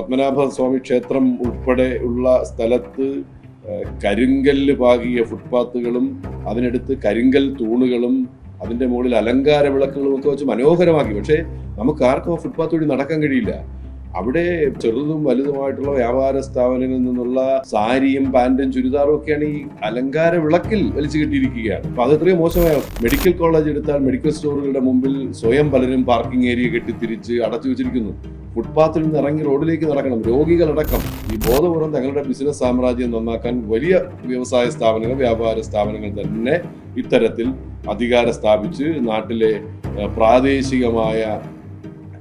പത്മനാഭ സ്വാമി ക്ഷേത്രം ഉൾപ്പെടെ ഉള്ള സ്ഥലത്ത് കരിങ്കല്ല് പാകിയ ഫുട്പാത്തുകളും അതിനടുത്ത് കരിങ്കൽ തൂണുകളും അതിന്റെ മുകളിൽ അലങ്കാര വിളക്കുകളും ഒക്കെ വെച്ച് മനോഹരമാക്കി. പക്ഷേ നമുക്ക് ആർക്കും ആ ഫുട്പാത്ത് വഴി നടക്കാൻ കഴിയില്ല. അവിടെ ചെറുതും വലുതുമായിട്ടുള്ള വ്യാപാര സ്ഥാപനങ്ങളിൽ നിന്നുള്ള സാരിയും പാന്റും ചുരിദാറും ഒക്കെയാണ് ഈ അലങ്കാര വിളക്കിൽ വലിച്ചു കെട്ടിയിരിക്കുകയാണ്. അപ്പൊ അത് എത്രയോ മോശമായ. മെഡിക്കൽ കോളേജ് എടുത്താൽ മെഡിക്കൽ സ്റ്റോറുകളുടെ മുമ്പിൽ സ്വയം പലരും പാർക്കിംഗ് ഏരിയ കെട്ടിത്തിരിച്ച് അടച്ചു വെച്ചിരിക്കുന്നു. ഫുട്പാത്തിൽ നിന്ന് ഇറങ്ങി റോഡിലേക്ക് നടക്കണം, രോഗികളടക്കം. ഈ ബോധപൂർവ്വം തങ്ങളുടെ ബിസിനസ് സാമ്രാജ്യം നന്നാക്കാൻ വലിയ വ്യവസായ സ്ഥാപനങ്ങൾ, വ്യാപാര സ്ഥാപനങ്ങൾ തന്നെ ഇത്തരത്തിൽ അധികാരം സ്ഥാപിച്ച് നാട്ടിലെ പ്രാദേശികമായ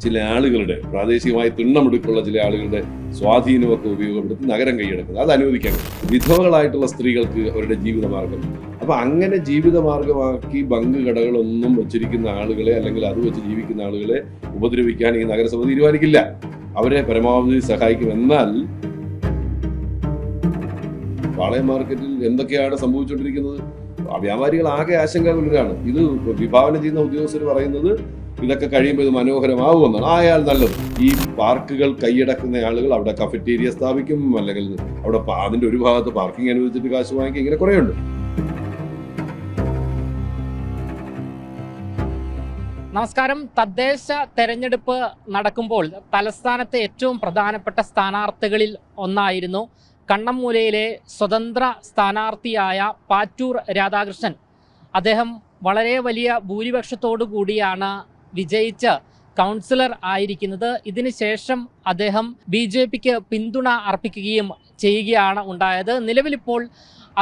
ചില ആളുകളുടെ, പ്രാദേശികമായി തിണ്ണമെടുക്കുള്ള ചില ആളുകളുടെ സ്വാധീനമൊക്കെ ഉപയോഗപ്പെടുത്തി നഗരം കൈയടക്കുന്നത്. അത് അനുവദിക്കാൻ വിധവകളായിട്ടുള്ള സ്ത്രീകൾക്ക് അവരുടെ ജീവിതമാർഗം. അപ്പൊ അങ്ങനെ ജീവിതമാർഗമാക്കി ബങ്ക് കടകളൊന്നും വെച്ചിരിക്കുന്ന ആളുകളെ, അല്ലെങ്കിൽ അത് വെച്ച് ജീവിക്കുന്ന ആളുകളെ ഉപദ്രവിക്കാൻ ഈ നഗരസഭ തീരുമാനിക്കില്ല. അവരെ പരമാവധി സഹായിക്കും. എന്നാൽ പാളയം മാർക്കറ്റിൽ എന്തൊക്കെയാണ് സംഭവിച്ചുകൊണ്ടിരിക്കുന്നത്? വ്യാപാരികൾ ആകെ ആശങ്കാകുലരാണ്. ഇത് വിഭാവനം ചെയ്യുന്ന ഉദ്യോഗസ്ഥർ പറയുന്നത് ഇതൊക്കെ കഴിയുമ്പോൾ ഇത് മനോഹരമാവുമെന്നാണ്. ആയാൽ നല്ലത്. ഈ പാർക്കുകൾ കൈയടക്കുന്ന ആളുകൾ അവിടെ കഫറ്റേരിയ സ്ഥാപിക്കും, അല്ലെങ്കിൽ അവിടെ അതിന്റെ ഒരു ഭാഗത്ത് പാർക്കിംഗ് അനുവദിച്ചിട്ട് കാശ് വാങ്ങിക്കും. ഇങ്ങനെ കുറേ ഉണ്ട്. നമസ്കാരം. തദ്ദേശ തെരഞ്ഞെടുപ്പ് നടക്കുമ്പോൾ തലസ്ഥാനത്തെ ഏറ്റവും പ്രധാനപ്പെട്ട സ്ഥാനാർത്ഥികളിൽ ഒന്നായിരുന്നു കണ്ണമ്മൂലയിലെ സ്വതന്ത്ര സ്ഥാനാർത്ഥിയായ പാറ്റൂർ രാധാകൃഷ്ണൻ. അദ്ദേഹം വളരെ വലിയ ഭൂരിപക്ഷത്തോടു കൂടിയാണ് വിജയിച്ച് കൗൺസിലർ ആയിരിക്കുന്നത്. ഇതിനുശേഷം അദ്ദേഹം BJPക്ക് പിന്തുണ അർപ്പിക്കുകയും ചെയ്യുകയാണ് ഉണ്ടായത്. നിലവിലിപ്പോൾ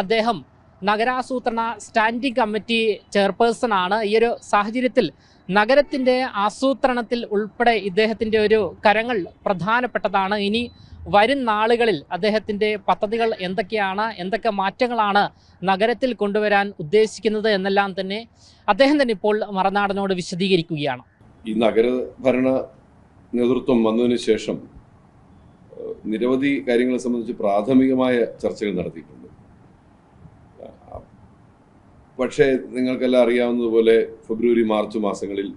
അദ്ദേഹം നഗരാസൂത്രണ സ്റ്റാൻഡിംഗ് കമ്മിറ്റി ചെയർപേഴ്സൺ ആണ്. ഈ ഒരു സാഹചര്യത്തിൽ നഗരത്തിൻ്റെ ആസൂത്രണത്തിൽ ഉൾപ്പെടെ ഇദ്ദേഹത്തിൻ്റെ ഒരു കരങ്ങൾ പ്രധാനപ്പെട്ടതാണ്. ഇനി വരും നാളുകളിൽ അദ്ദേഹത്തിൻ്റെ പദ്ധതികൾ എന്തൊക്കെയാണ്, എന്തൊക്കെ മാറ്റങ്ങളാണ് നഗരത്തിൽ കൊണ്ടുവരാൻ ഉദ്ദേശിക്കുന്നത് എന്നെല്ലാം തന്നെ അദ്ദേഹം തന്നെ ഇപ്പോൾ മറുനാടനോട് വിശദീകരിക്കുകയാണ്. ഈ നഗരഭരണ നേതൃത്വം വന്നതിന് ശേഷം നിരവധി കാര്യങ്ങളെ സംബന്ധിച്ച് പ്രാഥമികമായ ചർച്ചകൾ നടത്തിയിട്ടുണ്ട്. പക്ഷേ നിങ്ങൾക്കെല്ലാം അറിയാവുന്നതുപോലെ ഫെബ്രുവരി മാർച്ച് മാസങ്ങളിൽ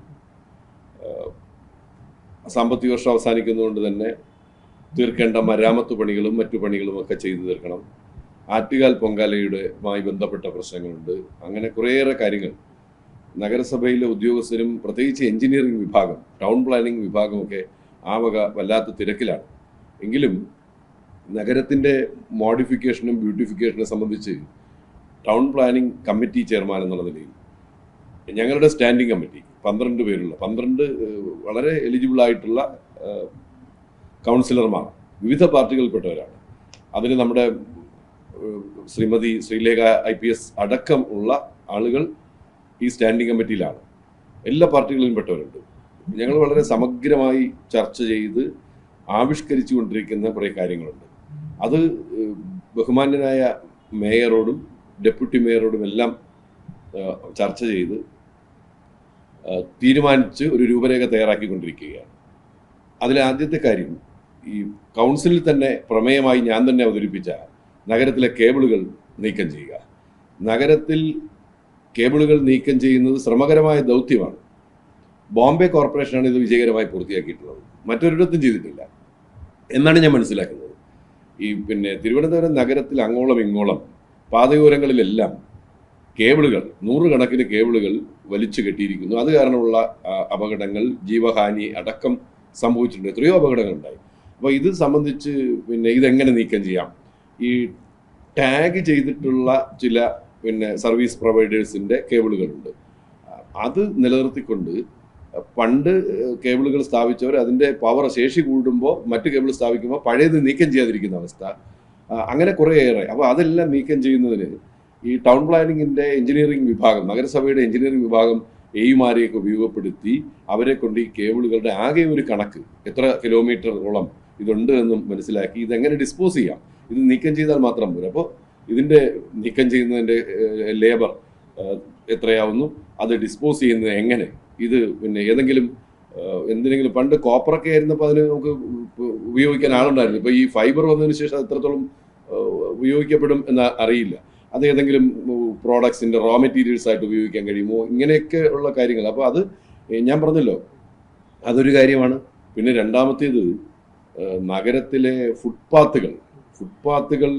സാമ്പത്തിക വർഷം അവസാനിക്കുന്നതുകൊണ്ട് തന്നെ തീർക്കേണ്ട മരാമത്ത് പണികളും മറ്റു പണികളും ഒക്കെ ചെയ്തു തീർക്കണം. ആറ്റുകാൽ പൊങ്കാലയുമായി ബന്ധപ്പെട്ട പ്രശ്നങ്ങളുണ്ട്. അങ്ങനെ കുറേയേറെ കാര്യങ്ങൾ നഗരസഭയിലെ ഉദ്യോഗസ്ഥരും പ്രത്യേകിച്ച് എഞ്ചിനീയറിംഗ് വിഭാഗം, ടൗൺ പ്ലാനിംഗ് വിഭാഗമൊക്കെ ആ വക വല്ലാത്ത തിരക്കിലാണ്. എങ്കിലും നഗരത്തിൻ്റെ മോഡിഫിക്കേഷനും ബ്യൂട്ടിഫിക്കേഷനെ സംബന്ധിച്ച് ടൗൺ പ്ലാനിംഗ് കമ്മിറ്റി ചെയർമാൻ എന്നുള്ള നിലയിൽ ഞങ്ങളുടെ സ്റ്റാൻഡിംഗ് കമ്മിറ്റി 12 പേരുള്ള 12 വളരെ എലിജിബിൾ ആയിട്ടുള്ള കൗൺസിലർമാർ വിവിധ പാർട്ടികളിൽപ്പെട്ടവരാണ്. അതിന് നമ്മുടെ ശ്രീമതി ശ്രീലേഖ IPS അടക്കം ഉള്ള ആളുകൾ ഈ സ്റ്റാൻഡിംഗ് കമ്മിറ്റിയിലാണ്. എല്ലാ പാർട്ടികളിലും പെട്ടവരുണ്ട്. ഞങ്ങൾ വളരെ സമഗ്രമായി ചർച്ച ചെയ്ത് ആവിഷ്കരിച്ചു കൊണ്ടിരിക്കുന്ന കുറേ കാര്യങ്ങളുണ്ട്. അത് ബഹുമാന്യനായ മേയറോടും ഡെപ്യൂട്ടി മേയറോടും എല്ലാം ചർച്ച ചെയ്ത് തീരുമാനിച്ച് ഒരു രൂപരേഖ തയ്യാറാക്കിക്കൊണ്ടിരിക്കുകയാണ്. അതിലെ ആദ്യത്തെ കാര്യം, ഈ കൗൺസിലിൽ തന്നെ പ്രമേയമായി ഞാൻ തന്നെ അവതരിപ്പിച്ച നഗരത്തിലെ കേബിളുകൾ നീക്കം ചെയ്യുക. നഗരത്തിൽ കേബിളുകൾ നീക്കം ചെയ്യുന്നത് ശ്രമകരമായ ദൗത്യമാണ്. ബോംബെ കോർപ്പറേഷനാണ് ഇത് വിജയകരമായി പൂർത്തിയാക്കിയിട്ടുള്ളത്. മറ്റൊരിടത്തും ചെയ്തിട്ടില്ല എന്നാണ് ഞാൻ മനസ്സിലാക്കുന്നത്. ഈ തിരുവനന്തപുരം നഗരത്തിൽ അങ്ങോളം ഇങ്ങോളം പാതയോരങ്ങളിലെല്ലാം കേബിളുകൾ, 100 കണക്കിന് കേബിളുകൾ വലിച്ചു കെട്ടിയിരിക്കുന്നു. അത് കാരണമുള്ള അപകടങ്ങൾ, ജീവഹാനി അടക്കം സംഭവിച്ചിട്ടുണ്ട്. എത്രയോ അപകടങ്ങളുണ്ടായി. അപ്പോൾ ഇത് സംബന്ധിച്ച് ഇതെങ്ങനെ നീക്കം ചെയ്യാം? ഈ ടാഗ് ചെയ്തിട്ടുള്ള ചില സർവീസ് പ്രൊവൈഡേഴ്സിൻ്റെ കേബിളുകളുണ്ട്. അത് നിലനിർത്തിക്കൊണ്ട് പണ്ട് കേബിളുകൾ സ്ഥാപിച്ചവർ അതിൻ്റെ പവർ ശേഷി കൂടുമ്പോൾ മറ്റു കേബിൾ സ്ഥാപിക്കുമ്പോൾ പഴയത് നീക്കം ചെയ്യാതിരിക്കുന്ന അവസ്ഥ, അങ്ങനെ കുറേയേറെ. അപ്പോൾ അതെല്ലാം നീക്കം ചെയ്യുന്നതിന് ഈ ടൗൺ പ്ലാനിങ്ങിൻ്റെ എഞ്ചിനീയറിംഗ് വിഭാഗം, നഗരസഭയുടെ എഞ്ചിനീയറിംഗ് വിഭാഗം എയുമാരെയൊക്കെ ഉപയോഗപ്പെടുത്തി അവരെ കൊണ്ട് ഈ കേബിളുകളുടെ ആകെ ഒരു കണക്ക്, എത്ര കിലോമീറ്ററോളം ഇതുണ്ട് എന്നും മനസ്സിലാക്കി ഇതെങ്ങനെ ഡിസ്പോസ് ചെയ്യാം, ഇത് നീക്കം ചെയ്താൽ മാത്രം പോരാ. അപ്പോൾ ഇതിൻ്റെ നീക്കം ചെയ്യുന്നതിൻ്റെ ലേബർ എത്രയാവുന്നു, അത് ഡിസ്പോസ് ചെയ്യുന്നത് എങ്ങനെ, ഇത് എന്തിനെങ്കിലും പണ്ട് കോപ്പറൊക്കെ ആയിരുന്നപ്പോൾ അതിന് നമുക്ക് ഉപയോഗിക്കാൻ ആളുണ്ടായിരുന്നു. ഇപ്പോൾ ഈ ഫൈബർ വന്നതിന് ശേഷം എത്രത്തോളം ഉപയോഗിക്കപ്പെടും എന്ന് അറിയില്ല. അത് ഏതെങ്കിലും പ്രോഡക്ട്സിൻ്റെ റോ മെറ്റീരിയൽസ് ആയിട്ട് ഉപയോഗിക്കാൻ കഴിയുമോ, ഇങ്ങനെയൊക്കെ ഉള്ള കാര്യങ്ങൾ. അപ്പോൾ അത് ഞാൻ പറഞ്ഞല്ലോ, അതൊരു കാര്യമാണ്. പിന്നെ രണ്ടാമത്തേത്, നഗരത്തിലെ ഫുട്പാത്തുകൾ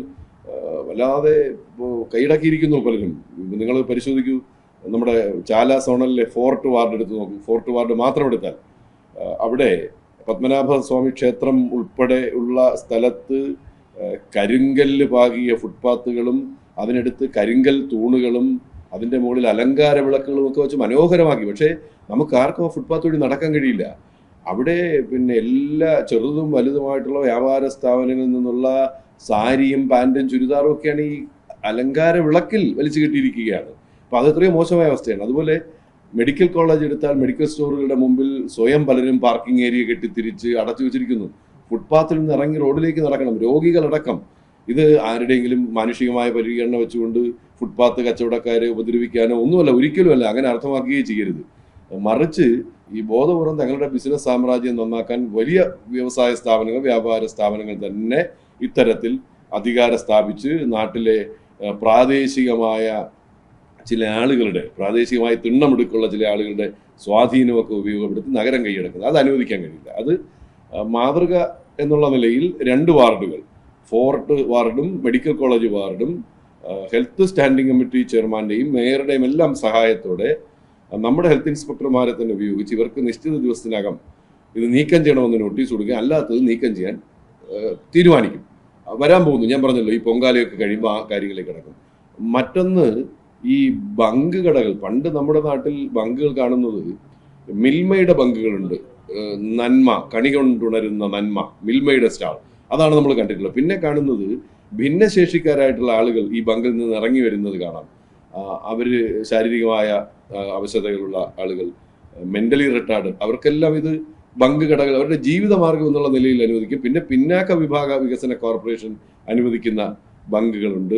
വല്ലാതെ കൈയടക്കിയിരിക്കുന്നു പലരും. നിങ്ങൾ പരിശോധിക്കൂ, നമ്മുടെ ചാല സോണലിലെ ഫോർട്ട് വാർഡ് എടുത്ത് നോക്കൂ. ഫോർട്ട് വാർഡ് മാത്രം എടുത്താൽ അവിടെ പത്മനാഭ സ്വാമി ക്ഷേത്രം ഉൾപ്പെടെ ഉള്ള സ്ഥലത്ത് കരിങ്കല്ല് പാകിയ ഫുട്പാത്തുകളും അതിനടുത്ത് കരിങ്കൽ തൂണുകളും അതിൻ്റെ മുകളിൽ അലങ്കാര വിളക്കുകളും ഒക്കെ വെച്ച് മനോഹരമാക്കി. പക്ഷേ നമുക്ക് ആർക്കും ആ ഫുട്പാത്ത് വഴി നടക്കാൻ കഴിയില്ല. അവിടെ പിന്നെ എല്ലാ ചെറുതും വലുതുമായിട്ടുള്ള വ്യാപാര സ്ഥാപനങ്ങളിൽ നിന്നുള്ള സാരിയും പാൻറ്റും ചുരിദാറും ഒക്കെയാണ് ഈ അലങ്കാര വിളക്കിൽ വലിച്ചു കെട്ടിയിരിക്കുകയാണ്. അപ്പോൾ അത് എത്രയോ മോശമായ അവസ്ഥയാണ്. അതുപോലെ മെഡിക്കൽ കോളേജ് എടുത്താൽ മെഡിക്കൽ സ്റ്റോറുകളുടെ മുമ്പിൽ സ്വയം പലരും പാർക്കിംഗ് ഏരിയ കെട്ടിത്തിരിച്ച് അടച്ചു വെച്ചിരിക്കുന്നു. ഫുട്പാത്തിൽ നിന്ന് ഇറങ്ങി റോഡിലേക്ക് നടക്കണം, രോഗികളടക്കം. ഇത് ആരുടെയെങ്കിലും മാനുഷികമായ പരിഗണന വെച്ചുകൊണ്ട് ഫുട്പാത്ത് കച്ചവടക്കാരെ ഉപദ്രവിക്കാനോ ഒന്നുമല്ല, ഒരിക്കലുമല്ല. അങ്ങനെ അർത്ഥമാക്കുകയേ ചെയ്യരുത്. മറിച്ച് ഈ ബോധപൂർവം തങ്ങളുടെ ബിസിനസ് സാമ്രാജ്യം നന്നാക്കാൻ വലിയ വ്യവസായ സ്ഥാപനങ്ങൾ, വ്യാപാര സ്ഥാപനങ്ങൾ തന്നെ ഇത്തരത്തിൽ അധികാരം സ്ഥാപിച്ച് നാട്ടിലെ പ്രാദേശികമായ ചില ആളുകളുടെ, പ്രാദേശികമായി തിണ്ണമെടുക്കുള്ള ചില ആളുകളുടെ സ്വാധീനമൊക്കെ ഉപയോഗപ്പെടുത്തി നഗരം കൈയടക്കുന്നത് അത് അനുവദിക്കാൻ കഴിയില്ല. അത് മാതൃക എന്നുള്ള നിലയിൽ 2 വാർഡുകൾ, ഫോർട്ട് വാർഡും മെഡിക്കൽ കോളേജ് വാർഡും ഹെൽത്ത് സ്റ്റാൻഡിംഗ് കമ്മിറ്റി ചെയർമാൻ്റെയും മേയറുടെയും എല്ലാം സഹായത്തോടെ നമ്മുടെ ഹെൽത്ത് ഇൻസ്പെക്ടർമാരെ തന്നെ ഉപയോഗിച്ച് ഇവർക്ക് നിശ്ചിത ദിവസത്തിനകം ഇത് നീക്കം ചെയ്യണമെന്ന് നോട്ടീസ് കൊടുക്കുക, അല്ലാത്തത് നീക്കം ചെയ്യാൻ തീരുമാനിക്കും. വരാൻ പോകുന്നു, ഞാൻ പറഞ്ഞല്ലോ, ഈ പൊങ്കാലയൊക്കെ കഴിയുമ്പോൾ ആ കാര്യങ്ങളിലേക്ക് കിടക്കും. മറ്റൊന്ന്, ഈ ബങ്ക് കടകൾ. പണ്ട് നമ്മുടെ നാട്ടിൽ ബങ്കുകൾ കാണുന്നത് മിൽമയുടെ ബങ്കുകളുണ്ട്. നന്മ, കണി കൊണ്ടുണരുന്ന നന്മ, മിൽമയുടെ സ്റ്റാൾ, അതാണ് നമ്മൾ കണ്ടിട്ടുള്ളത്. പിന്നെ കാണുന്നത് ഭിന്നശേഷിക്കാരായിട്ടുള്ള ആളുകൾ ഈ ബങ്കിൽ നിന്ന് ഇറങ്ങി വരുന്നത് കാണാം. അവർ ശാരീരികമായ അവശതകളുള്ള ആളുകൾ, മെന്റലി റിട്ടാർഡ്, അവർക്കെല്ലാം ഇത് ബങ്ക് കടകൾ അവരുടെ ജീവിതമാർഗം എന്നുള്ള നിലയിൽ അനുവദിക്കും. പിന്നെ പിന്നാക്ക വിഭാഗ വികസന കോർപ്പറേഷൻ അനുവദിക്കുന്ന ബങ്കുകളുണ്ട്.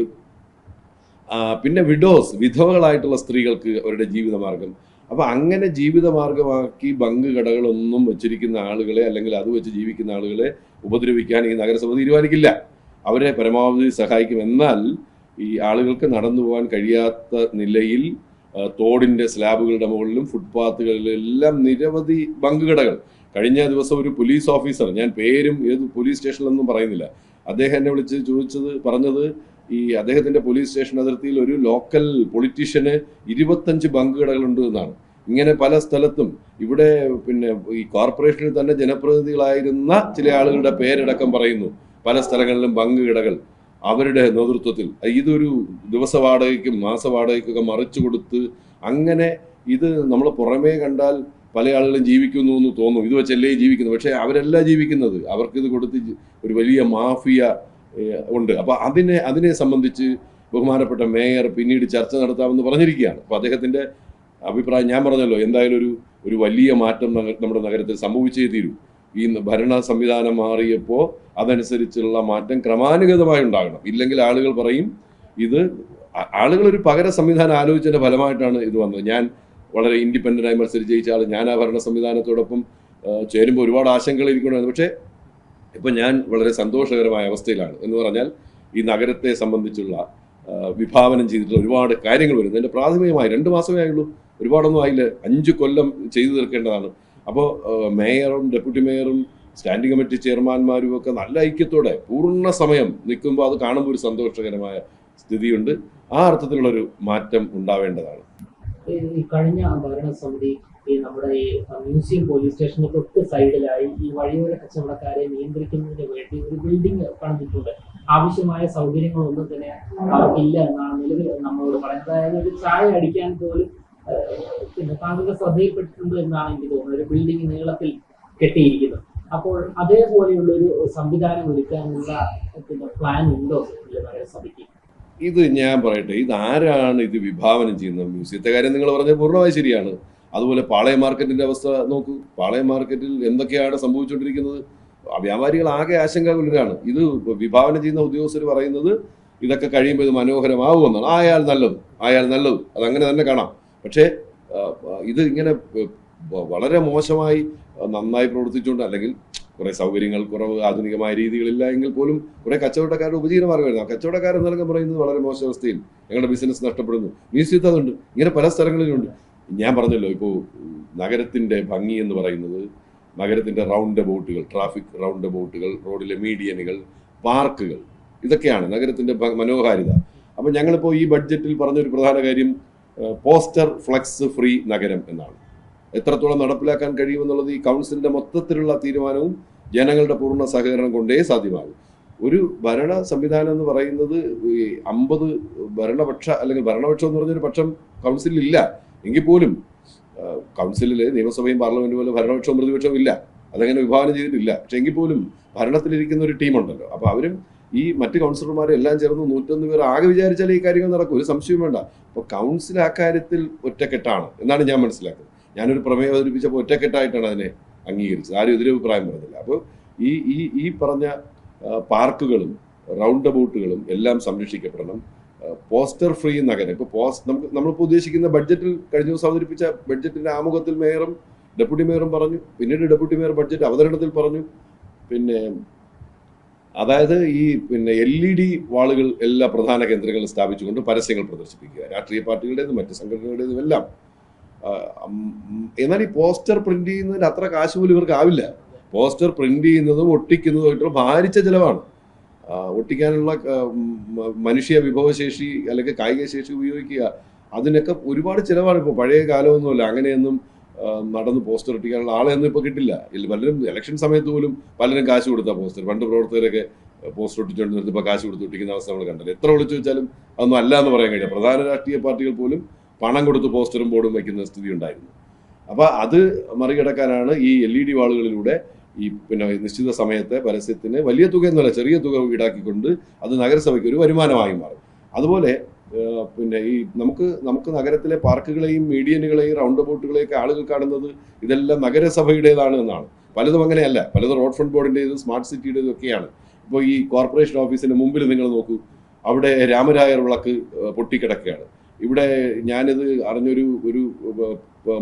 പിന്നെ വിഡോസ്, വിധവകളായിട്ടുള്ള സ്ത്രീകൾക്ക് അവരുടെ ജീവിതമാർഗം. അപ്പോൾ അങ്ങനെ ജീവിതമാർഗമാക്കി ബങ്ക് കടകളൊന്നും വെച്ചിരിക്കുന്ന ആളുകളെ, അല്ലെങ്കിൽ അത് വെച്ച് ജീവിക്കുന്ന ആളുകളെ ഉപദ്രവിക്കാൻ ഈ നഗരസഭ തീരുമാനിക്കില്ല. അവരെ പരമാവധി സഹായിക്കും. എന്നാൽ ഈ ആളുകൾക്ക് നടന്നു പോകാൻ കഴിയാത്ത നിലയിൽ തോടിൻ്റെ സ്ലാബുകളുടെ മുകളിലും ഫുട്പാത്തുകളിലെല്ലാം നിരവധി ബങ്ക് കടകൾ. കഴിഞ്ഞ ദിവസം ഒരു പോലീസ് ഓഫീസർ, ഞാൻ പേരും ഏത് പോലീസ് സ്റ്റേഷനിലൊന്നും പറയുന്നില്ല, അദ്ദേഹം എന്നെ വിളിച്ച് പറഞ്ഞത് ഈ അദ്ദേഹത്തിൻ്റെ പോലീസ് സ്റ്റേഷൻ അതിർത്തിയിൽ ഒരു ലോക്കൽ പൊളിറ്റീഷ്യന് 25 ബങ്ക് കടകളുണ്ട് എന്നാണ്. ഇങ്ങനെ പല സ്ഥലത്തും. ഇവിടെ പിന്നെ ഈ കോർപ്പറേഷനിൽ തന്നെ ജനപ്രതിനിധികളായിരുന്ന ചില ആളുകളുടെ പേരടക്കം പറയുന്നു. പല സ്ഥലങ്ങളിലും ബങ്ക് കടകൾ അവരുടെ നേതൃത്വത്തിൽ. ഇതൊരു ദിവസ വാടകയ്ക്കും മാസ വാടകയ്ക്കൊക്കെ മറിച്ചു കൊടുത്ത്, അങ്ങനെ ഇത് നമ്മൾ പുറമേ കണ്ടാൽ പല ആളുകളും ജീവിക്കുന്നു എന്ന് തോന്നും, ഇത് വെച്ചല്ലേ ജീവിക്കുന്നു. പക്ഷേ അവരല്ല ജീവിക്കുന്നത്, അവർക്കിത് കൊടുത്ത് ഒരു വലിയ മാഫിയ ഉണ്ട്. അപ്പോൾ അതിനെ സംബന്ധിച്ച് ബഹുമാനപ്പെട്ട മേയർ പിന്നീട് ചർച്ച നടത്താമെന്ന് പറഞ്ഞിരിക്കുകയാണ്. അപ്പോൾ അദ്ദേഹത്തിൻ്റെ അഭിപ്രായം ഞാൻ പറഞ്ഞല്ലോ, എന്തായാലും ഒരു വലിയ മാറ്റം നമ്മുടെ നഗരത്തിൽ സംഭവിച്ചേ തീരൂ. ഈ ഭരണ സംവിധാനം മാറിയപ്പോൾ അതനുസരിച്ചുള്ള മാറ്റം ക്രമാനുഗതമായി ഉണ്ടാകണം. ഇല്ലെങ്കിൽ ആളുകൾ പറയും ആളുകളൊരു പകര സംവിധാനം ആലോചിച്ചതിൻ്റെ ഫലമായിട്ടാണ് ഇത് വന്നത്. ഞാൻ വളരെ ഇൻഡിപെൻഡൻ്റായി മത്സരിച്ച് ജയിച്ച ആൾ, ഞാൻ ആ ഭരണ സംവിധാനത്തോടൊപ്പം ചേരുമ്പോൾ ഒരുപാട് ആശങ്കകൾ ഇരിക്കണമെന്ന്. പക്ഷേ ഇപ്പം ഞാൻ വളരെ സന്തോഷകരമായ അവസ്ഥയിലാണ്. എന്ന് പറഞ്ഞാൽ ഈ നഗരത്തെ സംബന്ധിച്ചുള്ള വിഭാവനം ചെയ്തിട്ടുള്ള ഒരുപാട് കാര്യങ്ങൾ വരുന്നു. എൻ്റെ പ്രാഥമികമായി 2 മാസമേ ആയുള്ളൂ, ഒരുപാടൊന്നും ആയില്ല. 5 കൊല്ലം ചെയ്തു തീർക്കേണ്ടതാണ്. അപ്പോൾ മേയറും ഡെപ്യൂട്ടി മേയറും സ്റ്റാൻഡിംഗ് കമ്മിറ്റി ചെയർമാൻമാരും ഒക്കെ നല്ല ഐക്യത്തോടെ പൂർണ്ണ സമയം നിൽക്കുമ്പോൾ അത് കാണുമ്പോൾ ഒരു സന്തോഷകരമായ സ്ഥിതിയുണ്ട്. ആ അർത്ഥത്തിലുള്ളൊരു മാറ്റം ഉണ്ടാവേണ്ടതാണ്. ഈ കഴിഞ്ഞ ഭരണസമിതി ഈ നമ്മുടെ ഈ മ്യൂസിയം പോലീസ് സ്റ്റേഷന് തൊട്ട് സൈഡിലായി ഈ വഴിയോര കച്ചവടക്കാരെ നിയന്ത്രിക്കുന്നതിന് വേണ്ടി ഒരു ബിൽഡിംഗ് പണിതിട്ടുണ്ട്. ആവശ്യമായ സൗകര്യങ്ങളൊന്നും തന്നെ അവർക്കില്ല എന്നാണ് നിലവിൽ നമ്മളോട് പറയുന്നത്. അതായത് ഒരു ചായ അടിക്കാൻ പോലും പിന്നെ താങ്കളുടെ ശ്രദ്ധയിൽപ്പെട്ടിട്ടുണ്ട് എന്നാണ് എനിക്ക് തോന്നുന്നത്. ഒരു ബിൽഡിംഗ് നീളത്തിൽ കെട്ടിയിരിക്കുന്നത്. അപ്പോൾ അതേപോലെയുള്ള ഒരു സംവിധാനം ഒരുക്കാനുള്ള പ്ലാൻ ഉണ്ടോ നഗരസഭയ്ക്ക്? ഇത് ഞാൻ പറയട്ടെ, ഇതാരാണ് ഇത് വിഭാവനം ചെയ്യുന്നത്? മ്യൂസിയത്തെ കാര്യം നിങ്ങൾ പറഞ്ഞത് പൂർണ്ണമായി ശരിയാണ്. അതുപോലെ പാളയം മാർക്കറ്റിന്റെ അവസ്ഥ നോക്കൂ. പാളയം മാർക്കറ്റിൽ എന്തൊക്കെയാണ് സംഭവിച്ചുകൊണ്ടിരിക്കുന്നത്? വ്യാപാരികൾ ആകെ ആശങ്കാകുലരാണ്. ഇത് വിഭാവനം ചെയ്യുന്ന ഉദ്യോഗസ്ഥർ പറയുന്നത് ഇതൊക്കെ കഴിയുമ്പോൾ ഇത് മനോഹരമാവുമെന്നാണ്. ആയാൽ നല്ലത്, അതങ്ങനെ തന്നെ കാണാം. പക്ഷേ ഇത് ഇങ്ങനെ വളരെ മോശമായി നന്നായി പ്രവർത്തിച്ചുകൊണ്ട്, അല്ലെങ്കിൽ കുറേ സൗകര്യങ്ങൾ കുറവ്, ആധുനികമായ രീതികളില്ല എങ്കിൽ പോലും കുറേ കച്ചവടക്കാരുടെ ഉപജീവനമാർഗ്ഗമായിരുന്നു. ആ കച്ചവടക്കാരെന്നൊക്കെ പറയുന്നത് വളരെ മോശം അവസ്ഥയിൽ ഞങ്ങളുടെ ബിസിനസ് നഷ്ടപ്പെടുന്നു. മ്യൂസിയത്തിൽ അതുണ്ട്, ഇങ്ങനെ പല സ്ഥലങ്ങളിലുണ്ട്. ഞാൻ പറഞ്ഞല്ലോ, ഇപ്പോൾ നഗരത്തിൻ്റെ ഭംഗി എന്ന് പറയുന്നത് നഗരത്തിൻ്റെ റൗണ്ട് അബൌട്ടുകൾ, ട്രാഫിക് റൗണ്ട് അബൌട്ടുകൾ, റോഡിലെ മീഡിയനുകൾ, പാർക്കുകൾ, ഇതൊക്കെയാണ് നഗരത്തിൻ്റെ മനോഹാരിത. അപ്പം ഞങ്ങളിപ്പോൾ ഈ ബഡ്ജറ്റിൽ പറഞ്ഞൊരു പ്രധാന കാര്യം പോസ്റ്റർ ഫ്ലക്സ് ഫ്രീ നഗരം എന്നാണ്. എത്രത്തോളം നടപ്പിലാക്കാൻ കഴിയുമെന്നുള്ളത് ഈ കൗൺസിലിൻ്റെ മൊത്തത്തിലുള്ള തീരുമാനവും ജനങ്ങളുടെ പൂർണ്ണ സഹകരണം കൊണ്ടേ സാധ്യമാകും. ഒരു ഭരണ സംവിധാനം എന്ന് പറയുന്നത് ഈ 50 ഭരണപക്ഷം എന്ന് പറഞ്ഞൊരു പക്ഷം കൗൺസിലിൽ ഇല്ല എങ്കിൽ പോലും കൗൺസിലിൽ നിയമസഭയും പാർലമെന്റും പോലെ ഭരണപക്ഷവും പ്രതിപക്ഷവും ഇല്ല, അതങ്ങനെ വിഭാവനം ചെയ്തിട്ടില്ല. പക്ഷെ എങ്കിൽ പോലും ഭരണത്തിലിരിക്കുന്ന ഒരു ടീമുണ്ടല്ലോ. അപ്പോൾ അവരും ഈ മറ്റ് കൗൺസിലർമാരെ എല്ലാം ചേർന്ന് 101 പേർ ആകെ വിചാരിച്ചാൽ ഈ കാര്യങ്ങൾ നടക്കും, ഒരു സംശയവും വേണ്ട. അപ്പോൾ കൗൺസിൽ ആ കാര്യത്തിൽ ഒറ്റക്കെട്ടാണ് എന്നാണ് ഞാൻ മനസ്സിലാക്കുന്നത്. ഞാനൊരു പ്രമേയം അവതരിപ്പിച്ചപ്പോൾ ഒറ്റക്കെട്ടായിട്ടാണ് അതിനെ അംഗീകരിച്ചത്, ആരും എതിരഭിപ്രായം പറഞ്ഞില്ല. അപ്പോൾ ഈ പറഞ്ഞ പാർക്കുകളും റൗണ്ട് അബൌട്ടുകളും എല്ലാം സംരക്ഷിക്കപ്പെടണം. പോസ്റ്റർ ഫ്രീ നഗരം ഇപ്പോൾ നമ്മളിപ്പോൾ ഉദ്ദേശിക്കുന്ന ബഡ്ജറ്റിൽ കഴിഞ്ഞ ദിവസം അവതരിപ്പിച്ച ബഡ്ജറ്റിന്റെ ആമുഖത്തിൽ മേയറും ഡെപ്യൂട്ടി മേയറും പറഞ്ഞു, പിന്നീട് ഡെപ്യൂട്ടി മേയർ ബഡ്ജറ്റ് അവതരണത്തിൽ പറഞ്ഞു. പിന്നെ അതായത് ഈ LED വാളുകൾ എല്ലാ പ്രധാന കേന്ദ്രങ്ങളിലും സ്ഥാപിച്ചുകൊണ്ട് പരസ്യങ്ങൾ പ്രദർശിപ്പിക്കുക, രാഷ്ട്രീയ പാർട്ടികളുടേതും മറ്റ് സംഘടനകളുടേതും എല്ലാം. എന്നാൽ ഈ പോസ്റ്റർ പ്രിന്റ് ചെയ്യുന്നതിന് അത്ര കാശ് പോലും ഇവർക്ക് ആവില്ല. പോസ്റ്റർ പ്രിന്റ് ചെയ്യുന്നതും ഒട്ടിക്കുന്നതുമായിട്ടുള്ള ഭാരിച്ച ചിലവാണ്. ഒട്ടിക്കാനുള്ള മനുഷ്യ വിഭവശേഷി അല്ലെങ്കിൽ കായിക ശേഷി ഉപയോഗിക്കുക, അതിനൊക്കെ ഒരുപാട് ചിലവാണ്. ഇപ്പോൾ പഴയ കാലമൊന്നുമല്ല അങ്ങനെയൊന്നും നടന്ന് പോസ്റ്റർ ഒട്ടിക്കാനുള്ള ആളെയൊന്നും ഇപ്പോൾ കിട്ടില്ല. പലരും ഇലക്ഷൻ സമയത്ത് പോലും പലരും കാശ് കൊടുത്ത പോസ്റ്റർ, പണ്ട് പ്രവർത്തകരൊക്കെ പോസ്റ്റർ ഒട്ടിച്ചുകൊണ്ട് നിർത്തിപ്പോൾ കാശ് കൊടുത്ത് ഒട്ടിക്കുന്ന അവസ്ഥ നമ്മൾ കണ്ടത്. എത്ര വിളിച്ചു വെച്ചാലും അതൊന്നും അല്ല എന്ന് പറയാൻ കഴിയില്ല. പ്രധാന രാഷ്ട്രീയ പാർട്ടികൾ പോലും പണം കൊടുത്ത് പോസ്റ്ററും ബോർഡും വയ്ക്കുന്ന സ്ഥിതി ഉണ്ടായിരുന്നു. അപ്പോൾ അത് മറികടക്കാനാണ് ഈ LED വാളുകളിലൂടെ ഈ നിശ്ചിത സമയത്തെ പരസ്യത്തിന് വലിയ തുക എന്നല്ല, ചെറിയ തുക ഈടാക്കിക്കൊണ്ട് അത് നഗരസഭയ്ക്ക് ഒരു വരുമാനമായി മാറും. അതുപോലെ ഈ നമുക്ക് നഗരത്തിലെ പാർക്കുകളെയും മീഡിയനുകളെയും റൗണ്ട് അബൌട്ടുകളെയൊക്കെ ആളുകൾ കാണുന്നത് ഇതെല്ലാം നഗരസഭയുടേതാണ് എന്നാണ്. പലതും അങ്ങനെയല്ല, പലതും റോഡ് ഫ്രണ്ട് ബോർഡിൻ്റെതും സ്മാർട്ട് സിറ്റിയുടേതും ഒക്കെയാണ്. ഇപ്പോൾ ഈ കോർപ്പറേഷൻ ഓഫീസിന് മുമ്പിൽ നിങ്ങൾ നോക്കൂ, അവിടെ രാമരായർ വിളക്ക് പൊട്ടിക്കിടക്കുകയാണ്. ഇവിടെ ഞാനിത് അറിഞ്ഞൊരു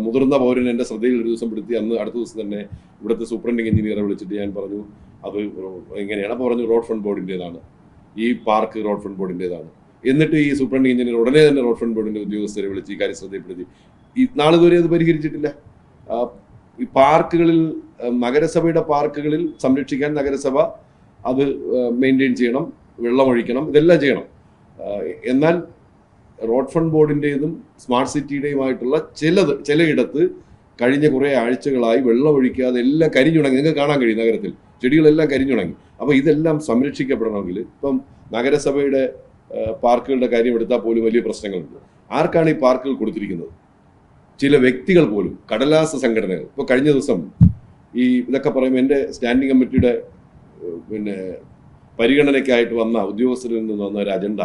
മുതിർന്ന പൗരൻ എൻ്റെ ശ്രദ്ധയിൽ ഒരു ദിവസം പെടുത്തി. അടുത്ത ദിവസം തന്നെ ഇവിടുത്തെ സൂപ്രണ്ടിങ് എഞ്ചിനീയറെ വിളിച്ചിട്ട് ഞാൻ പറഞ്ഞു അത് എങ്ങനെയാണ്. അപ്പോൾ പറഞ്ഞു റോഡ് ഫ്രണ്ട് ബോർഡിൻ്റെതാണ്, ഈ പാർക്ക് റോഡ് ഫ്രണ്ട് ബോർഡിൻ്റെതാണ്. എന്നിട്ട് ഈ സൂപ്രണ്ടിങ് എഞ്ചിനീയർ ഉടനെ തന്നെ റോഡ് ഫ്രണ്ട് ബോർഡിൻ്റെ ഉദ്യോഗസ്ഥരെ വിളിച്ച് ഈ കാര്യം ശ്രദ്ധയിൽപ്പെടുത്തി. നാളിതുവരെ അത് പരിഹരിച്ചിട്ടില്ല. ഈ പാർക്കുകളിൽ, നഗരസഭയുടെ പാർക്കുകളിൽ സംരക്ഷിക്കാൻ നഗരസഭ അത് മെയിൻറ്റെയിൻ ചെയ്യണം, വെള്ളമൊഴിക്കണം, ഇതെല്ലാം ചെയ്യണം. എന്നാൽ റോഡ് ഫ്രണ്ട് ബോർഡിൻ്റെതും സ്മാർട്ട് സിറ്റിയുടെയുമായിട്ടുള്ള ചിലയിടത്ത് കഴിഞ്ഞ കുറേ ആഴ്ചകളായി വെള്ളമൊഴിക്കാതെ എല്ലാം കരിഞ്ഞുണങ്ങി. നിങ്ങൾക്ക് കാണാൻ കഴിയും നഗരത്തിൽ ചെടികളെല്ലാം കരിഞ്ഞുണങ്ങി. അപ്പോൾ ഇതെല്ലാം സംരക്ഷിക്കപ്പെടണമെങ്കിൽ ഇപ്പം നഗരസഭയുടെ പാർക്കുകളുടെ കാര്യം എടുത്താൽ പോലും വലിയ പ്രശ്നങ്ങളുണ്ട്. ആർക്കാണ് ഈ പാർക്കുകൾ കൊടുത്തിരിക്കുന്നത്? ചില വ്യക്തികൾ പോലും, കടലാസ സംഘടനകൾ. ഇപ്പോൾ കഴിഞ്ഞ ദിവസം ഇതൊക്കെ പറയുമ്പോൾ എൻ്റെ സ്റ്റാൻഡിംഗ് കമ്മിറ്റിയുടെ പരിഗണനയ്ക്കായിട്ട് വന്ന ഉദ്യോഗസ്ഥരിൽ നിന്ന് വന്ന ഒരു അജണ്ട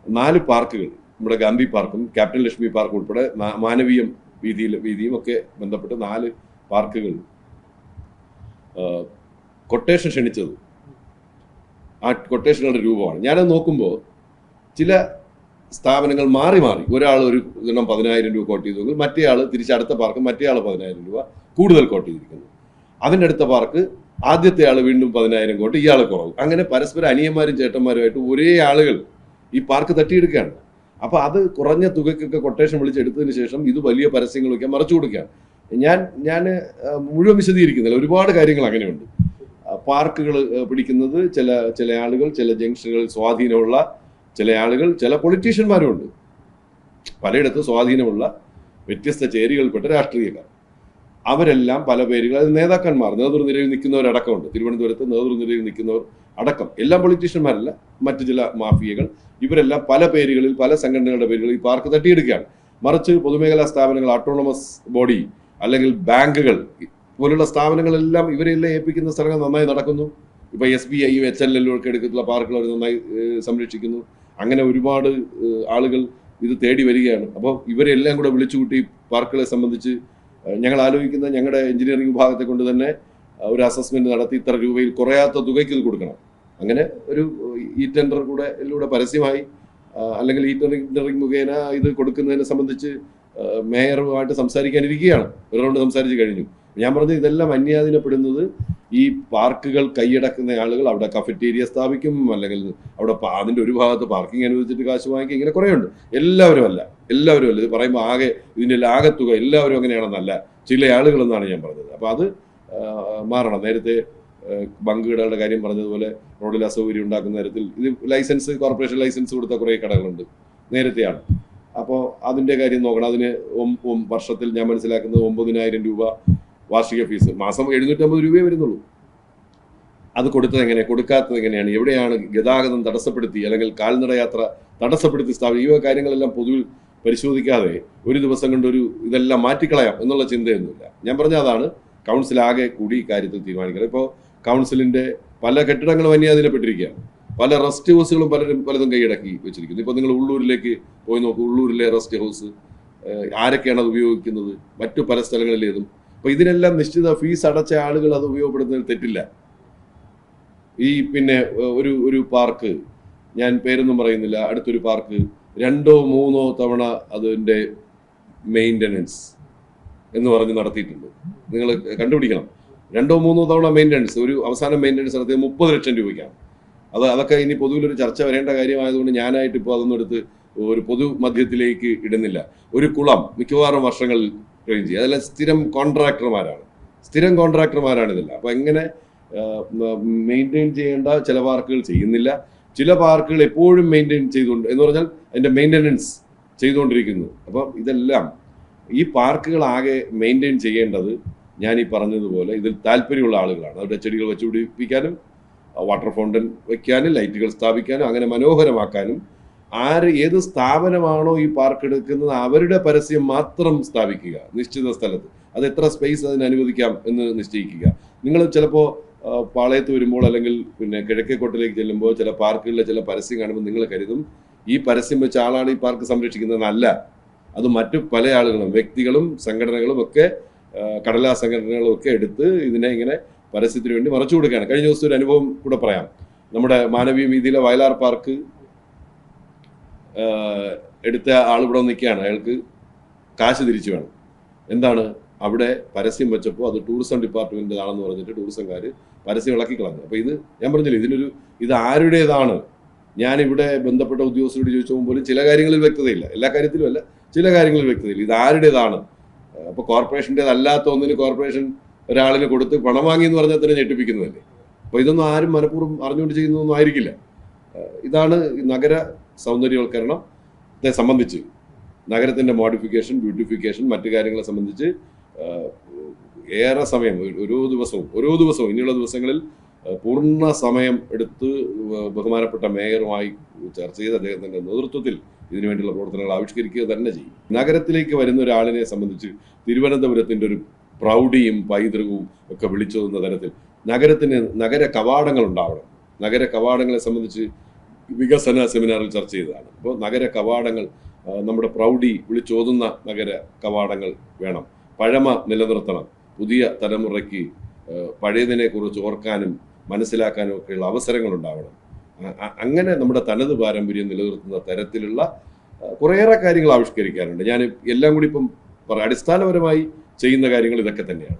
4 പാർക്കുകൾ, നമ്മുടെ ഗാന്ധി പാർക്കും ക്യാപ്റ്റൻ ലക്ഷ്മി പാർക്കും ഉൾപ്പെടെ മാനവീയം വീതിയും ഒക്കെ ബന്ധപ്പെട്ട് 4 പാർക്കുകൾ കൊട്ടേഷൻ ക്ഷണിച്ചത്. ആ കൊട്ടേഷനുകളുടെ രൂപമാണ്. ഞാനത് നോക്കുമ്പോൾ ചില സ്ഥാപനങ്ങൾ മാറി ഒരാൾ ഒരു 10,000 രൂപ കോട്ട് ചെയ്തു, മറ്റേ ആൾ തിരിച്ചടുത്ത പാർക്ക് മറ്റേ ആൾ 10,000 രൂപ കൂടുതൽ കോട്ട് ചെയ്തിരിക്കുന്നു. അതിൻ്റെ അടുത്ത പാർക്ക് ആദ്യത്തെ ആൾ വീണ്ടും 10,000 കോട്ട്, ഇയാൾ കുറവ്. അങ്ങനെ പരസ്പരം അനിയന്മാരും ചേട്ടന്മാരുമായിട്ട് ഒരേ ആളുകൾ ഈ പാർക്ക് തട്ടിയെടുക്കുകയാണ്. അപ്പോൾ അത് കുറഞ്ഞ തുകയ്ക്കൊക്കെ കൊട്ടേഷൻ വിളിച്ചെടുത്തതിന് ശേഷം ഇത് വലിയ പരസ്യങ്ങൾ വയ്ക്കാൻ മറച്ചു കൊടുക്കുകയാണ്. ഞാൻ മുഴുവൻ വിശദീകരിക്കുന്നില്ല, ഒരുപാട് കാര്യങ്ങൾ അങ്ങനെയുണ്ട്. പാർക്കുകൾ പിടിക്കുന്നത് ചില ആളുകൾ, ചില ജംഗ്ഷനുകളിൽ സ്വാധീനമുള്ള ചില ആളുകൾ, ചില പൊളിറ്റീഷ്യന്മാരുമുണ്ട്. പലയിടത്തും സ്വാധീനമുള്ള വ്യത്യസ്ത ചേരികളിൽപ്പെട്ട രാഷ്ട്രീയക്കാർ, അവരെല്ലാം പല പേരുകൾ, അത് നേതാക്കന്മാർ, നേതൃനിരയിൽ നിൽക്കുന്നവരടക്കമുണ്ട്. തിരുവനന്തപുരത്ത് നേതൃനിരയിൽ നിൽക്കുന്നവർ അടക്കം, എല്ലാം പൊളിറ്റീഷ്യന്മാരല്ല, മറ്റു ചില മാഫിയകൾ, ഇവരെല്ലാം പല പേരുകളിൽ, പല സംഘടനകളുടെ പേരുകളിൽ ഈ പാർക്ക് തട്ടിയെടുക്കുകയാണ്. മറിച്ച് പൊതുമേഖലാ സ്ഥാപനങ്ങൾ, ഓട്ടോണമസ് ബോഡി അല്ലെങ്കിൽ ബാങ്കുകൾ പോലുള്ള സ്ഥാപനങ്ങളെല്ലാം ഇവരെല്ലാം ഏൽപ്പിക്കുന്ന സ്ഥലങ്ങൾ നന്നായി നടക്കുന്നു. ഇപ്പോൾ SBI, HLL ഒക്കെ എടുക്കുന്ന പാർക്കുകൾ അവർ നന്നായി സംരക്ഷിക്കുന്നു. അങ്ങനെ ഒരുപാട് ആളുകൾ ഇത് തേടി വരികയാണ്. അപ്പോൾ ഇവരെല്ലാം കൂടെ വിളിച്ചുകൂട്ടി പാർക്കുകളെ സംബന്ധിച്ച് ഞങ്ങൾ ആലോചിക്കുന്ന, ഞങ്ങളുടെ എഞ്ചിനീയറിംഗ് വിഭാഗത്തെ കൊണ്ട് തന്നെ ഒരു അസസ്മെന്റ് നടത്തി ഇത്ര രൂപയിൽ കുറയാത്ത തുകയ്ക്ക് ഇത് കൊടുക്കണം. അങ്ങനെ ഒരു ടെൻഡർ കൂടെ പരസ്യമായി അല്ലെങ്കിൽ ടെൻഡറിംഗ് മുഖേന ഇത് കൊടുക്കുന്നതിനെ സംബന്ധിച്ച് മേയറുമായിട്ട് സംസാരിക്കാനിരിക്കുകയാണ്. ഒരു റൗണ്ട് സംസാരിച്ച് കഴിഞ്ഞു. ഞാൻ പറഞ്ഞത് ഇതെല്ലാം അന്യാധീനപ്പെടുന്നത് ഈ പാർക്കുകൾ കൈയടക്കുന്ന ആളുകൾ അവിടെ കഫറ്റേരിയ സ്ഥാപിക്കും, അല്ലെങ്കിൽ അവിടെ അതിൻ്റെ ഒരു ഭാഗത്ത് പാർക്കിംഗ് അനുവദിച്ചിട്ട് കാശ് വാങ്ങിക്കും. ഇങ്ങനെ കുറേ ഉണ്ട്. എല്ലാവരും അല്ല. ഇത് പറയുമ്പോൾ ഇതിൻ്റെ ആകെത്തുക എല്ലാവരും അങ്ങനെയാണെന്നല്ല, ചില ആളുകളെന്നാണ് ഞാൻ പറഞ്ഞത്. അപ്പോൾ അത് മാറണം. നേരത്തെ ബങ്കുകളുടെ കാര്യം പറഞ്ഞതുപോലെ റോഡിൽ അസൗകര്യം ഉണ്ടാക്കുന്ന തരത്തിൽ ഇത് ലൈസൻസ്, കോർപ്പറേഷൻ ലൈസൻസ് കൊടുത്ത കുറേ കടകളുണ്ട് നേരത്തെയാണ്. അപ്പോൾ അതിൻ്റെ കാര്യം നോക്കണം. അതിന് വർഷത്തിൽ ഞാൻ മനസ്സിലാക്കുന്നത് 9,000 രൂപ വാർഷിക ഫീസ്, മാസം 750 രൂപയെ വരുന്നുള്ളൂ. അത് കൊടുത്തത് എങ്ങനെ, കൊടുക്കാത്തത് എങ്ങനെയാണ്, എവിടെയാണ് ഗതാഗതം തടസ്സപ്പെടുത്തി അല്ലെങ്കിൽ കാൽനട യാത്ര തടസ്സപ്പെടുത്തി സ്ഥാപിക്കുക, ഈ കാര്യങ്ങളെല്ലാം പൊതുവിൽ പരിശോധിക്കാതെ ഒരു ദിവസം കൊണ്ടൊരു ഇതെല്ലാം മാറ്റിക്കളയാം എന്നുള്ള ചിന്തയൊന്നുമില്ല. ഞാൻ പറഞ്ഞ അതാണ് കൗൺസിൽ ആകെ കൂടി ഈ കാര്യത്തിൽ തീരുമാനിക്കുന്നത്. ഇപ്പോൾ കൗൺസിലിൻ്റെ പല കെട്ടിടങ്ങളും അന്യാധീനപ്പെട്ടിരിക്കുകയാണ്. പല റെസ്റ്റ് ഹൗസുകളും പലതും കൈയടക്കി വെച്ചിരിക്കുന്നു. ഇപ്പോൾ നിങ്ങൾ ഉള്ളൂരിലേക്ക് പോയി നോക്കൂ, ഉള്ളൂരിലെ റെസ്റ്റ് ഹൗസ് ആരൊക്കെയാണ് അത് ഉപയോഗിക്കുന്നത്, മറ്റു പല സ്ഥലങ്ങളിലേതും. അപ്പോൾ ഇതിനെല്ലാം നിശ്ചിത ഫീസ് അടച്ച ആളുകൾ അത് ഉപയോഗപ്പെടുത്തുന്നതിൽ തെറ്റില്ല. ഈ പിന്നെ ഒരു പാർക്ക്, ഞാൻ പേരൊന്നും പറയുന്നില്ല, അടുത്തൊരു പാർക്ക് 2 or 3 തവണ അതിൻ്റെ മെയിൻ്റനൻസ് എന്ന് പറഞ്ഞ് നടത്തിയിട്ടുണ്ട്. നിങ്ങൾ കണ്ടുപിടിക്കണം. 2 or 3 തവണ മെയിൻ്റനൻസ്, ഒരു അവസാനം മെയിൻ്റനൻസ് നടത്തിയത് 30 ലക്ഷം രൂപയ്ക്കാണ്. അതൊക്കെ ഇനി പൊതുവിലൊരു ചർച്ച വരേണ്ട കാര്യമായതുകൊണ്ട് ഞാനായിട്ട് ഇപ്പോൾ അതൊന്നും എടുത്ത് ഒരു പൊതുമധ്യത്തിലേക്ക് ഇടുന്നില്ല. ഒരു കുളം മിക്കവാറും വർഷങ്ങളിൽ ക്ലീൻ ചെയ്യുക, അതെല്ലാം സ്ഥിരം കോൺട്രാക്ടർമാരാണ് ഇതെല്ലാം. അപ്പോൾ എങ്ങനെ മെയിൻറ്റെയിൻ ചെയ്യേണ്ട ചില പാർക്കുകൾ ചെയ്യുന്നില്ല, ചില പാർക്കുകൾ എപ്പോഴും മെയിൻറ്റെയിൻ ചെയ്തുകൊണ്ട്, എന്ന് പറഞ്ഞാൽ അതിൻ്റെ മെയിൻ്റനൻസ് ചെയ്തുകൊണ്ടിരിക്കുന്നു. അപ്പം ഇതെല്ലാം ഈ പാർക്കുകൾ ആകെ മെയിൻറ്റെയിൻ ചെയ്യേണ്ടത് ഞാൻ ഈ പറഞ്ഞതുപോലെ ഇതിൽ താല്പര്യമുള്ള ആളുകളാണ്. അവിടെ ചെടികൾ വെച്ചുപിടിപ്പിക്കാനും വാട്ടർ ഫൗണ്ടൻ വയ്ക്കാനും ലൈറ്റുകൾ സ്ഥാപിക്കാനും അങ്ങനെ മനോഹരമാക്കാനും ഏത് സ്ഥാപനമാണോ ഈ പാർക്ക് എടുക്കുന്നത് അവരുടെ പരസ്യം മാത്രം സ്ഥാപിക്കുക നിശ്ചിത സ്ഥലത്ത്. അത് എത്ര സ്പേസ് അതിന് അനുവദിക്കാം എന്ന് നിശ്ചയിക്കുക. നിങ്ങൾ ചിലപ്പോൾ പാളയത്ത് വരുമ്പോൾ അല്ലെങ്കിൽ പിന്നെ കിഴക്കേക്കോട്ടയിലേക്ക് ചെല്ലുമ്പോൾ ചില പാർക്കുകളിലെ ചില പരസ്യം കാണുമ്പോൾ നിങ്ങൾ കരുതും ഈ പരസ്യം വെച്ച ആളാണ് ഈ പാർക്ക് സംരക്ഷിക്കുന്നതെന്നല്ല. അത് മറ്റു പല ആളുകളും, വ്യക്തികളും സംഘടനകളും ഒക്കെ, കടലാസ് സംഘടനകളും ഒക്കെ എടുത്ത് ഇതിനെ ഇങ്ങനെ പരസ്യത്തിന് വേണ്ടി മറച്ചു കൊടുക്കുകയാണ്. കഴിഞ്ഞ ദിവസം ഒരു അനുഭവം കൂടെ പറയാം. നമ്മുടെ മാനവീയ വീതിയിലെ വയലാർ പാർക്ക് എടുത്ത ആളിവിടെ നിൽക്കുകയാണ്, അയാൾക്ക് കാശ് തിരിച്ചു വേണം. എന്താണ്, അവിടെ പരസ്യം വെച്ചപ്പോൾ അത് ടൂറിസം ഡിപ്പാർട്ട്മെൻറ്റിൻ്റെതാണെന്ന് പറഞ്ഞിട്ട് ടൂറിസംകാർ പരസ്യം ഇളക്കി കളഞ്ഞു. അപ്പോൾ ഞാൻ പറഞ്ഞില്ലേ, ഇത് ആരുടേതാണ്? ഞാനിവിടെ ബന്ധപ്പെട്ട ഉദ്യോഗസ്ഥരോട് ചോദിച്ചപ്പോൾ പോലും ചില കാര്യങ്ങളിൽ വ്യക്തതയില്ല, എല്ലാ കാര്യത്തിലും അല്ല, ചില കാര്യങ്ങളിൽ വ്യക്തതയില്ല. ഇത് ആരുടേതാണ്? അപ്പോൾ കോർപ്പറേഷൻ്റേതല്ലാത്ത ഒന്നിന് കോർപ്പറേഷൻ ഒരാളിന് കൊടുത്ത് പണം വാങ്ങി എന്ന് പറഞ്ഞാൽ തന്നെ ഞെട്ടിപ്പിക്കുന്നതല്ലേ. അപ്പോൾ ഇതൊന്നും ആരും മനഃപൂർവ്വം അറിഞ്ഞുകൊണ്ട് ചെയ്യുന്നതൊന്നും ആയിരിക്കില്ല. ഇതാണ് നഗര സൗന്ദര്യവൽക്കരണത്തെ സംബന്ധിച്ച്, നഗരത്തിൻ്റെ മോഡിഫിക്കേഷൻ, ബ്യൂട്ടിഫിക്കേഷൻ, മറ്റു കാര്യങ്ങളെ സംബന്ധിച്ച് ഏറെ സമയം, ഓരോ ദിവസവും ഇനിയുള്ള ദിവസങ്ങളിൽ പൂർണ്ണ സമയം എടുത്ത് ബഹുമാനപ്പെട്ട മേയറുമായി ചർച്ച ചെയ്ത് അദ്ദേഹത്തിൻ്റെ നേതൃത്വത്തിൽ ഇതിനുവേണ്ടിയുള്ള പ്രവർത്തനങ്ങൾ ആവിഷ്കരിക്കുക തന്നെ ചെയ്യും. നഗരത്തിലേക്ക് വരുന്ന ഒരാളിനെ സംബന്ധിച്ച് തിരുവനന്തപുരത്തിൻ്റെ ഒരു പ്രൗഢിയും പൈതൃകവും ഒക്കെ വിളിച്ചോതുന്ന തരത്തിൽ നഗര കവാടങ്ങൾ ഉണ്ടാവണം. നഗര കവാടങ്ങളെ സംബന്ധിച്ച് വികസന സെമിനാറിൽ ചർച്ച ചെയ്തതാണ്. അപ്പോൾ നഗര കവാടങ്ങൾ, നമ്മുടെ പ്രൗഢി വിളിച്ചോതുന്ന നഗര കവാടങ്ങൾ വേണം. പഴമ നിലനിർത്തണം. പുതിയ തലമുറയ്ക്ക് പഴയതിനെ കുറിച്ച് ഓർക്കാനും മനസ്സിലാക്കാനും ഒക്കെയുള്ള അവസരങ്ങൾ ഉണ്ടാവണം. അങ്ങനെ നമ്മുടെ തനത് പാരമ്പര്യം നിലനിർത്തുന്ന തരത്തിലുള്ള കുറേയേറെ കാര്യങ്ങൾ ആവിഷ്കരിക്കാറുണ്ട്. ഞാൻ എല്ലാം കൂടി ഇപ്പം അടിസ്ഥാനപരമായി ചെയ്യുന്ന കാര്യങ്ങൾ ഇതൊക്കെ തന്നെയാണ്.